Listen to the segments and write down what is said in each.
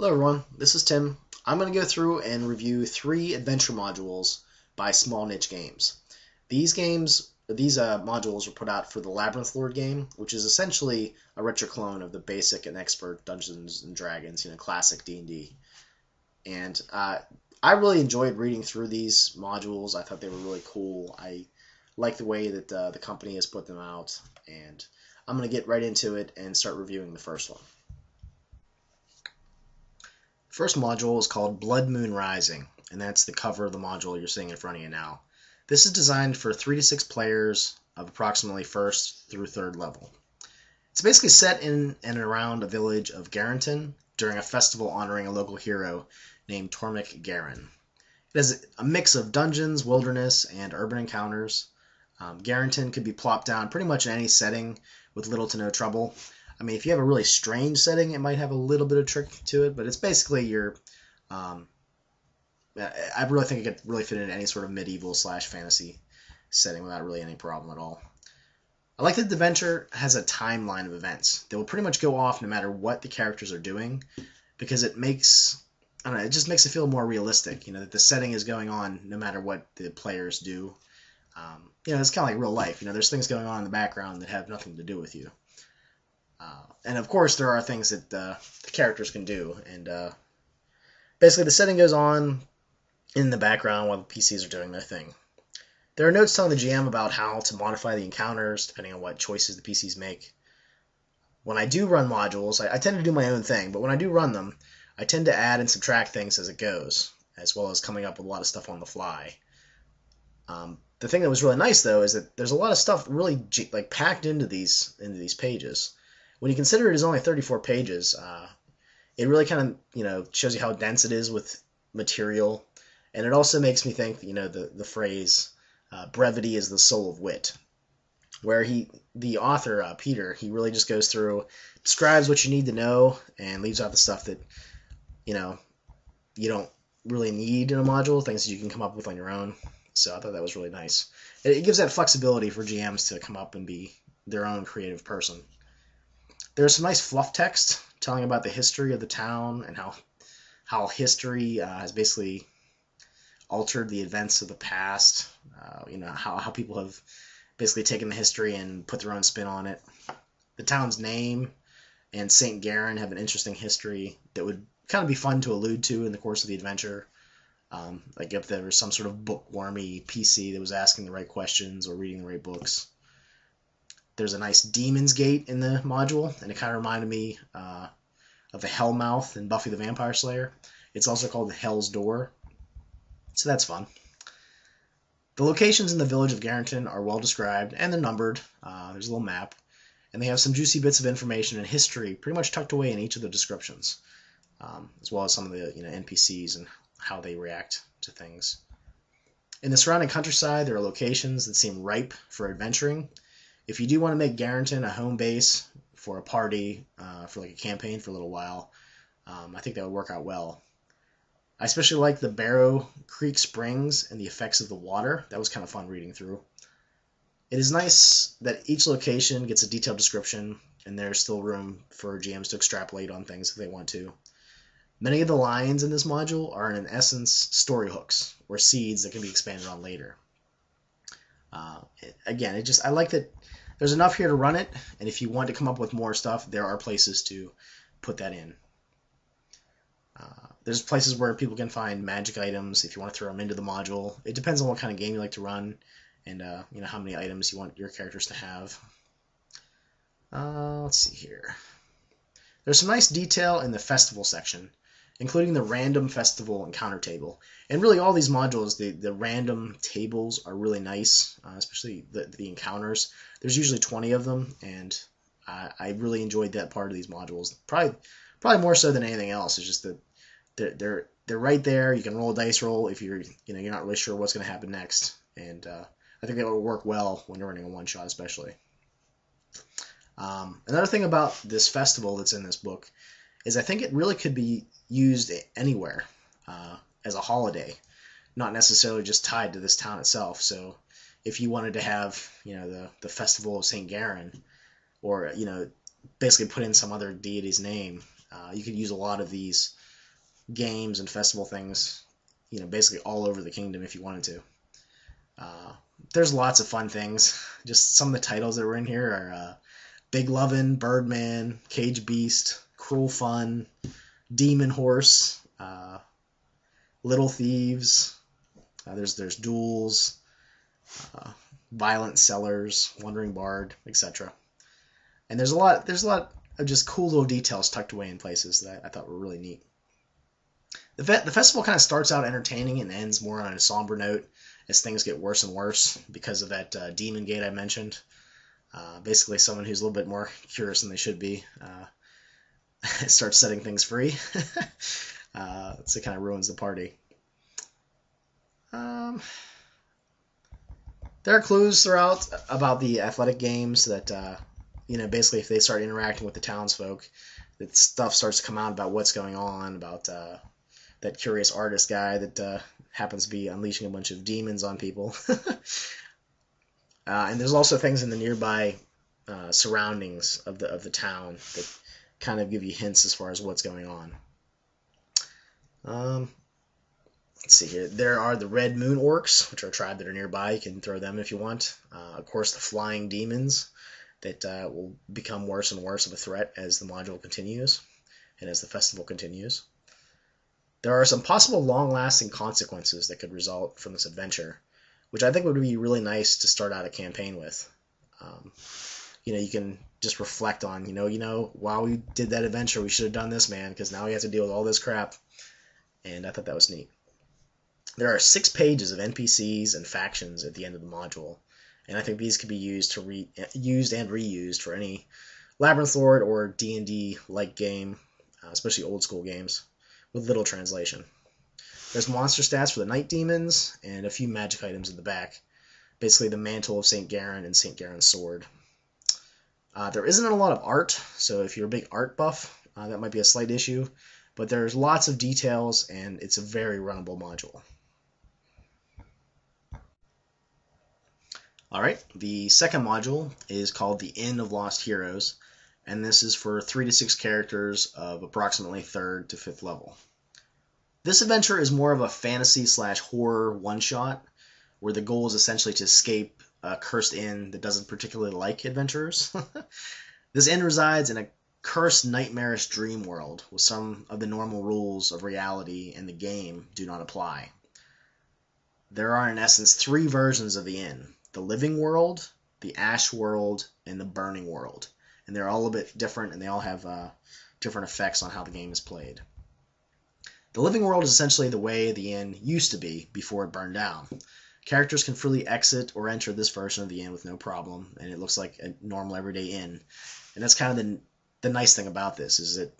Hello everyone, this is Tim. I'm going to go through and review 3 adventure modules by Small Niche Games. These modules were put out for the Labyrinth Lord game, which is essentially a retro clone of the basic and expert Dungeons and Dragons, classic D&D. And I really enjoyed reading through these modules. I thought they were really cool. I like the way that the company has put them out, and I'm going to get right into it and start reviewing the first one. First module is called Blood Moon Rising, and that's the cover of the module you're seeing in front of you now. This is designed for 3 to 6 players of approximately 1st through 3rd level. It's basically set in and around a village of Garrenton during a festival honoring a local hero named Tormik Garen. It has a mix of dungeons, wilderness, and urban encounters. Garrenton could be plopped down pretty much in any setting with little to no trouble. I mean, if you have a really strange setting, it might have a little bit of trick to it, but it's basically your... I really think it could really fit into any sort of medieval/fantasy setting without really any problem at all. I like that the adventure has a timeline of events that will pretty much go off no matter what the characters are doing, because it makes... I don't know, it just makes it feel more realistic, that the setting is going on no matter what the players do. It's kind of like real life. There's things going on in the background that have nothing to do with you. And of course, there are things that the characters can do. And basically, the setting goes on in the background while the PCs are doing their thing. There are notes telling the GM about how to modify the encounters, depending on what choices the PCs make. When I do run modules, I tend to do my own thing, but when I do run them, I tend to add and subtract things as it goes, as well as coming up with a lot of stuff on the fly. The thing that was really nice, though, is that there's a lot of stuff really packed into these pages. When you consider it is only 34 pages, it really kind of shows you how dense it is with material, and it also makes me think the phrase brevity is the soul of wit, where the author Peter, he really just goes through, describes what you need to know, and leaves out the stuff that you don't really need in a module, things that you can come up with on your own. So I thought that was really nice. It gives that flexibility for GMs to come up and be their own creative person. There's some nice fluff text telling about the history of the town and how history has basically altered the events of the past. How people have basically taken the history and put their own spin on it. The town's name and St. Garen have an interesting history that would kind of be fun to allude to in the course of the adventure. Like if there was some sort of bookwormy PC that was asking the right questions or reading the right books. There's a nice Demon's Gate in the module, and it kind of reminded me of the Hellmouth in Buffy the Vampire Slayer. It's also called the Hell's Door, so that's fun. The locations in the village of Garrenton are well described, and they're numbered. There's a little map, and they have some juicy bits of information and history pretty much tucked away in each of the descriptions, as well as some of the NPCs and how they react to things. In the surrounding countryside, there are locations that seem ripe for adventuring. If you do want to make Garrenton a home base for a party, for like a campaign for a little while, I think that would work out well. I especially like the Barrow Creek Springs and the effects of the water. That was kind of fun reading through. It is nice that each location gets a detailed description, and there's still room for GMs to extrapolate on things if they want to. Many of the lines in this module are in essence story hooks, or seeds that can be expanded on later. I like that there's enough here to run it, and if you want to come up with more stuff, there are places to put that in. There's places where people can find magic items if you want to throw them into the module. It depends on what kind of game you like to run, and how many items you want your characters to have. Let's see here. There's some nice detail in the festival section, including the random festival encounter table. And really all these modules, the random tables are really nice, especially the encounters. There's usually 20 of them, and I really enjoyed that part of these modules. Probably more so than anything else. It's just that they're right there. You can roll a dice roll if you're not really sure what's going to happen next, and I think that will work well when you're running a one shot, especially. Another thing about this festival that's in this book is I think it really could be used anywhere as a holiday, not necessarily just tied to this town itself. So if you wanted to have the Festival of St. Garen, or basically put in some other deity's name, you could use a lot of these games and festival things, basically all over the kingdom if you wanted to. There's lots of fun things. Just some of the titles that were in here are Big Lovin', Birdman, Cage Beast, Cruel Fun, Demon Horse, Little Thieves. There's Duels, Violent Sellers, Wandering Bard, etc. And there's a lot of just cool little details tucked away in places that I thought were really neat. The festival kind of starts out entertaining and ends more on a somber note as things get worse and worse because of that demon gate I mentioned. Basically, someone who's a little bit more curious than they should be starts setting things free. So it kind of ruins the party. There are clues throughout about the athletic games that, basically if they start interacting with the townsfolk, that stuff starts to come out about what's going on, about that curious artist guy that happens to be unleashing a bunch of demons on people. And there's also things in the nearby surroundings of the town that kind of give you hints as far as what's going on. Let's see here. There are the Red Moon Orcs, which are a tribe that are nearby. You can throw them if you want. Of course, the Flying Demons that will become worse and worse of a threat as the module continues and as the festival continues. There are some possible long-lasting consequences that could result from this adventure, which I think would be really nice to start out a campaign with. You can just reflect on, while we did that adventure, we should have done this, man, because now we have to deal with all this crap. And I thought that was neat. There are 6 pages of NPCs and factions at the end of the module, and I think these could be used and reused for any Labyrinth Lord or D&D-like game, especially old school games, with little translation. There's monster stats for the Night Demons, and a few magic items in the back. Basically the Mantle of St. Garen and St. Garen's Sword. There isn't a lot of art, so if you're a big art buff, that might be a slight issue, but there's lots of details, and it's a very runnable module. Alright, the second module is called the Inn of Lost Heroes, and this is for 3 to 6 characters of approximately 3rd to 5th level. This adventure is more of a fantasy/horror one-shot, where the goal is essentially to escape a cursed inn that doesn't particularly like adventurers. This inn resides in a cursed, nightmarish dream world, with some of the normal rules of reality and the game do not apply. There are, in essence, 3 versions of the inn: the living world, the ash world, and the burning world. And they're all a bit different, and they all have different effects on how the game is played. The living world is essentially the way the inn used to be before it burned down. Characters can freely exit or enter this version of the inn with no problem, and it looks like a normal everyday inn. And that's kind of the nice thing about this, is that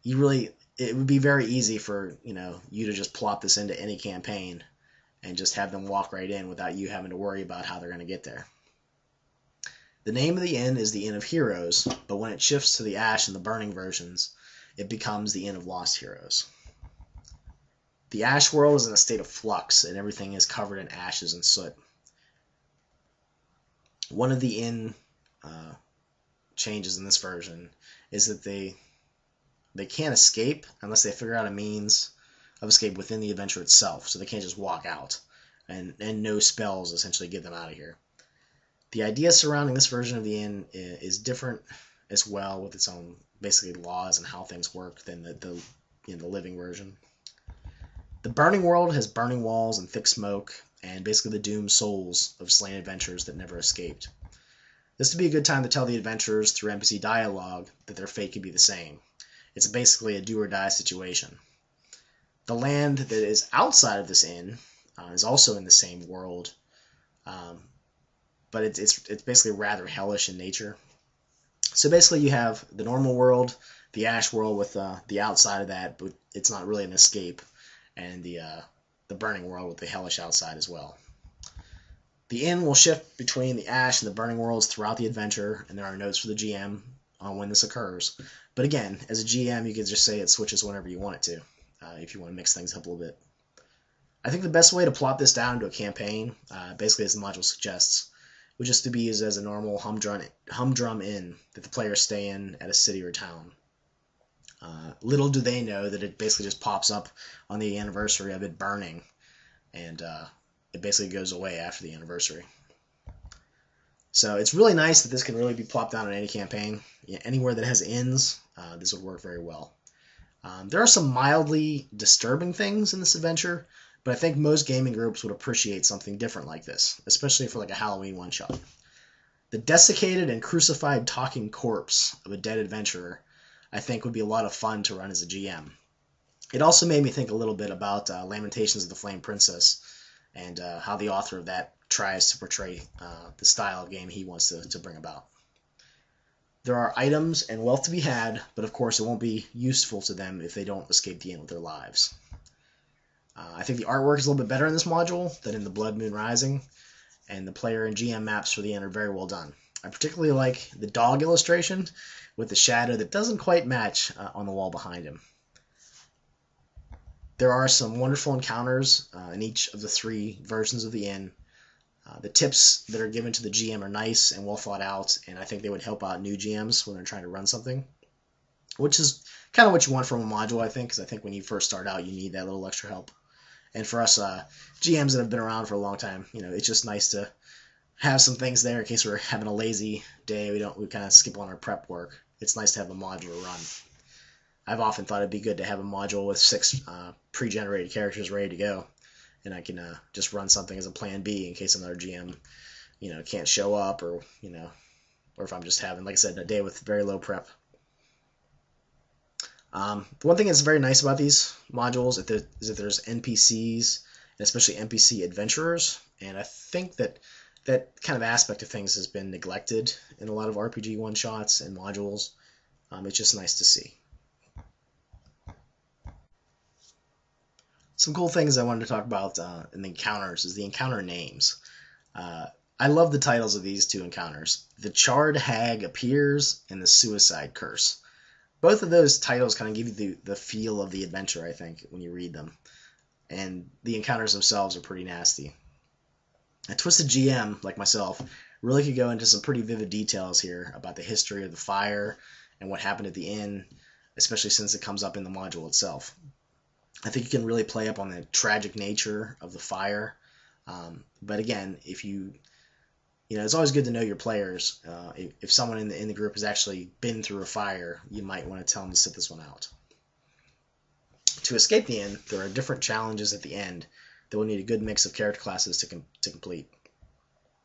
it would be very easy for you to just plop this into any campaign and just have them walk right in without you having to worry about how they're going to get there. The name of the inn is the Inn of Heroes, but when it shifts to the Ash and the Burning versions, it becomes the Inn of Lost Heroes. The Ash world is in a state of flux, and everything is covered in ashes and soot. One of the inn changes in this version is that they can't escape unless they figure out a means of escape within the adventure itself, so they can't just walk out, and no spells essentially get them out of here. The idea surrounding this version of the inn is different as well, with its own basically laws and how things work than the living version. The burning world has burning walls and thick smoke, and basically the doomed souls of slain adventurers that never escaped. This would be a good time to tell the adventurers through NPC dialogue that their fate could be the same. It's basically a do-or-die situation. The land that is outside of this inn is also in the same world, but it's basically rather hellish in nature. So basically you have the normal world, the Ash world with the outside of that, but it's not really an escape, and the burning world with the hellish outside as well. The inn will shift between the Ash and the burning worlds throughout the adventure, and there are notes for the GM on when this occurs. But again, as a GM, you can just say it switches whenever you want it to, if you want to mix things up a little bit. I think the best way to plot this down into a campaign, basically as the module suggests, would just to be used as a normal humdrum inn that the players stay in at a city or town. Little do they know that it basically just pops up on the anniversary of it burning, and it basically goes away after the anniversary. So it's really nice that this can really be plopped down in any campaign. Yeah, anywhere that has inns, this would work very well. There are some mildly disturbing things in this adventure, but I think most gaming groups would appreciate something different like this, especially for like a Halloween one-shot. The desiccated and crucified talking corpse of a dead adventurer, I think, would be a lot of fun to run as a GM. It also made me think a little bit about Lamentations of the Flame Princess, and how the author of that tries to portray the style of game he wants to bring about. There are items and wealth to be had, but of course it won't be useful to them if they don't escape the inn with their lives. I think the artwork is a little bit better in this module than in the Blood Moon Rising, and the player and GM maps for the inn are very well done. I particularly like the dog illustration with the shadow that doesn't quite match on the wall behind him. There are some wonderful encounters in each of the 3 versions of the inn. The tips that are given to the GM are nice and well thought out, and I think they would help out new GMs when they're trying to run something, which is kind of what you want from a module, I think, because I think when you first start out, you need that little extra help. And for us GMs that have been around for a long time, it's just nice to have some things there in case we're having a lazy day. We kind of skip on our prep work. It's nice to have a module to run. I've often thought it'd be good to have a module with 6 pre-generated characters ready to go, and I can just run something as a plan B in case another GM, can't show up, or if I'm just having, like I said, a day with very low prep. The one thing that's very nice about these modules is that there's NPCs, and especially NPC adventurers, and I think that kind of aspect of things has been neglected in a lot of RPG one-shots and modules. It's just nice to see. Some cool things I wanted to talk about in the encounters is the encounter names. I love the titles of these 2 encounters. The Charred Hag Appears and the Suicide Curse. Both of those titles kind of give you the feel of the adventure, I think, when you read them. And the encounters themselves are pretty nasty. A Twisted GM, like myself, really could go into some pretty vivid details here about the history of the fire and what happened at the inn, especially since it comes up in the module itself. I think you can really play up on the tragic nature of the fire. But again, it's always good to know your players. If someone in the group has actually been through a fire, you might want to tell them to sit this one out. To escape the inn, there are different challenges at the end that will need a good mix of character classes to complete.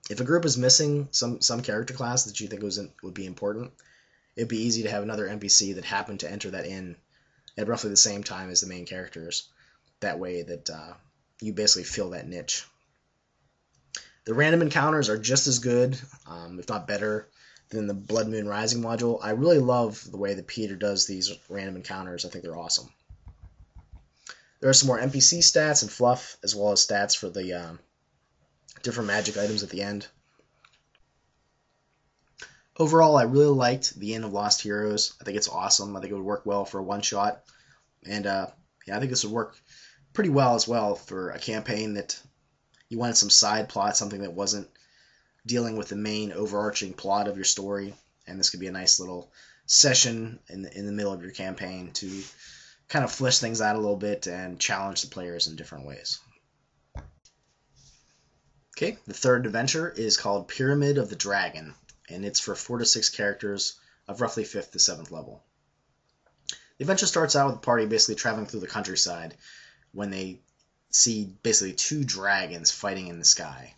If a group is missing some character class that you think would be important, it'd be easy to have another NPC that happened to enter that inn at roughly the same time as the main characters. That way that you basically fill that niche. The random encounters are just as good, if not better, than the Blood Moon Rising module. I really love the way that Peter does these random encounters. I think they're awesome. There are some more NPC stats and fluff, as well as stats for the different magic items at the end. Overall, I really liked the Inn of Lost Heroes. I think it's awesome. I think it would work well for a one-shot. And I think this would work pretty well as well for a campaign that you wanted some side plot, something that wasn't dealing with the main overarching plot of your story. And this could be a nice little session in the middle of your campaign to kind of flesh things out a little bit and challenge the players in different ways. Okay, the third adventure is called Pyramid of the Dragon, and it's for 4 to 6 characters of roughly 5th to 7th level. The adventure starts out with the party basically traveling through the countryside when they see basically 2 dragons fighting in the sky.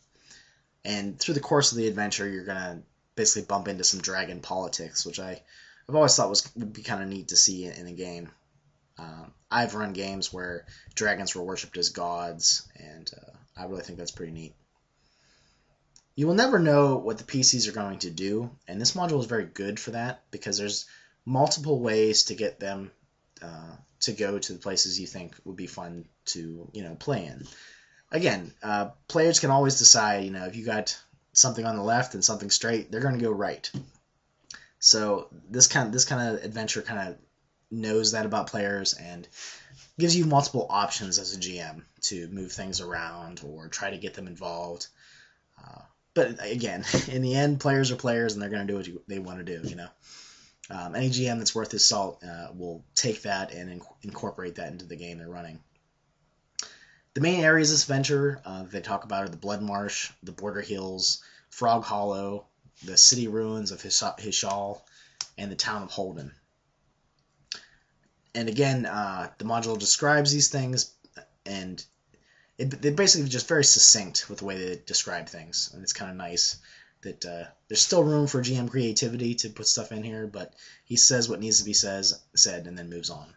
And through the course of the adventure, you're going to basically bump into some dragon politics, which I've always thought would be kind of neat to see in a game. I've run games where dragons were worshipped as gods, and I really think that's pretty neat. You will never know what the PCs are going to do, and this module is very good for that because there's multiple ways to get them to go to the places you think would be fun to play in. Again, players can always decide, if you got something on the left and something straight, they're going to go right. So this kind of adventure kind of knows that about players and gives you multiple options as a GM to move things around or try to get them involved. But again, in the end, players are players, and they're going to do what they want to do. Any GM that's worth his salt will take that and incorporate that into the game they're running. The main areas of this adventure they talk about are the Blood Marsh, the Border Hills, Frog Hollow, the city ruins of Hishal, and the town of Holden. And again, the module describes these things, and they're basically just very succinct with the way they describe things, and it's kind of nice that there's still room for GM creativity to put stuff in here, but he says what needs to be said and then moves on.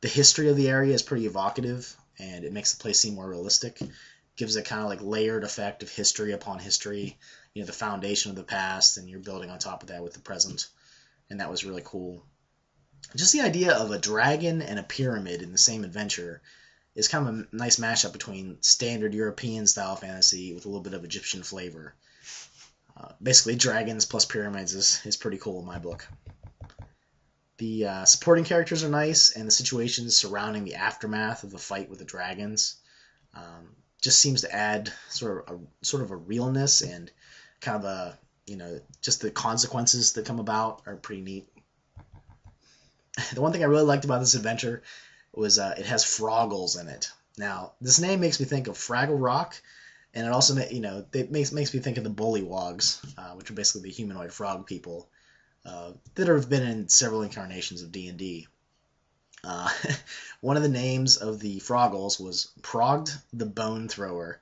The history of the area is pretty evocative, and it makes the place seem more realistic. It gives a kind of like layered effect of history upon history, you know, the foundation of the past, and you're building on top of that with the present, and that was really cool. Just the idea of a dragon and a pyramid in the same adventure is kind of a nice mashup between standard European style fantasy with a little bit of Egyptian flavor. Basically, dragons plus pyramids is pretty cool in my book. The supporting characters are nice, and the situations surrounding the aftermath of the fight with the dragons just seems to add sort of a realness and kind of a, you know, just the consequences that come about are pretty neat. The one thing I really liked about this adventure was it has Froggles in it. Now, this name makes me think of Fraggle Rock, and it also, you know, it makes me think of the Bullywogs, which are basically the humanoid frog people that have been in several incarnations of D&D. One of the names of the Froggles was Progd the Bone Thrower,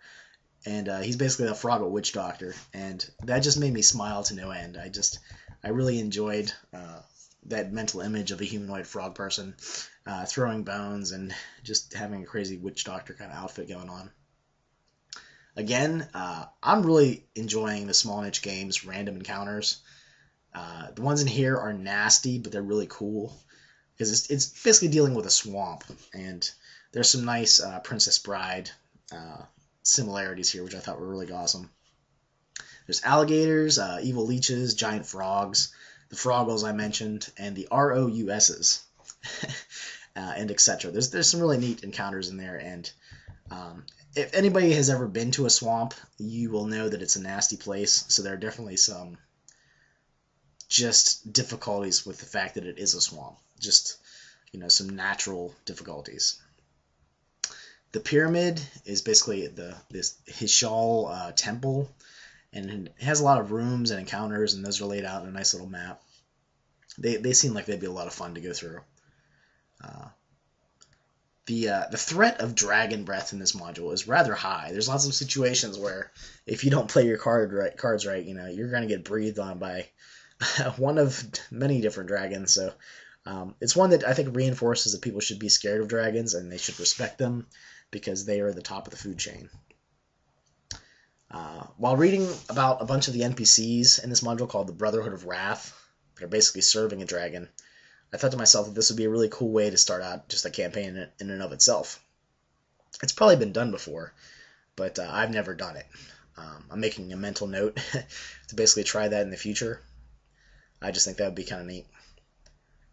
and he's basically a Froggle witch doctor, and that just made me smile to no end. I really enjoyed that mental image of a humanoid frog person throwing bones and just having a crazy witch doctor kind of outfit going on. Again, I'm really enjoying the Small Niche Games random encounters. The ones in here are nasty, but they're really cool because it's basically dealing with a swamp, and there's some nice Princess Bride similarities here, which I thought were really awesome. There's alligators, evil leeches, giant frogs, the Froggles I mentioned, and the ROUSs, and etc. There's some really neat encounters in there, and if anybody has ever been to a swamp, you will know that it's a nasty place, so there are definitely some just difficulties with the fact that it is a swamp. Just, you know, some natural difficulties. The pyramid is basically this Hishal temple, and it has a lot of rooms and encounters, and those are laid out in a nice little map. They seem like they'd be a lot of fun to go through. The threat of dragon breath in this module is rather high. There's lots of situations where if you don't play your cards right, you know, you're going to get breathed on by one of many different dragons. So it's one that I think reinforces that people should be scared of dragons and they should respect them because they are the top of the food chain. While reading about a bunch of the NPCs in this module called the Brotherhood of Wrath, that are basically serving a dragon, I thought to myself that this would be a really cool way to start out just a campaign in and of itself. It's probably been done before, but I've never done it. I'm making a mental note to basically try that in the future. I just think that would be kind of neat.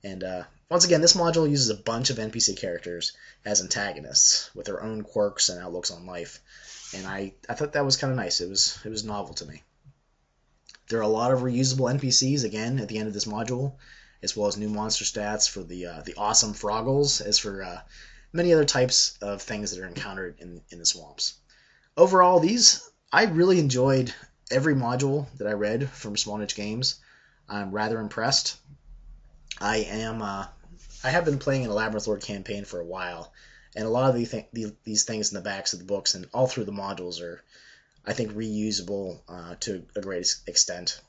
And once again, this module uses a bunch of NPC characters as antagonists with their own quirks and outlooks on life. And I thought that was kind of nice. It was novel to me. There are a lot of reusable NPCs, again, at the end of this module, as well as new monster stats for the awesome Froggles, as for many other types of things that are encountered in the swamps. Overall, I really enjoyed every module that I read from Small Niche Games. I'm rather impressed. I have been playing an Labyrinth Lord campaign for a while, and a lot of these things in the backs of the books and all through the modules are, I think, reusable to a great extent.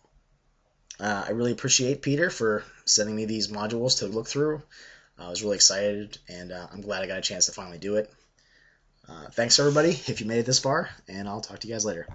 I really appreciate Peter for sending me these modules to look through. I was really excited, and I'm glad I got a chance to finally do it. Thanks, everybody, if you made it this far, and I'll talk to you guys later.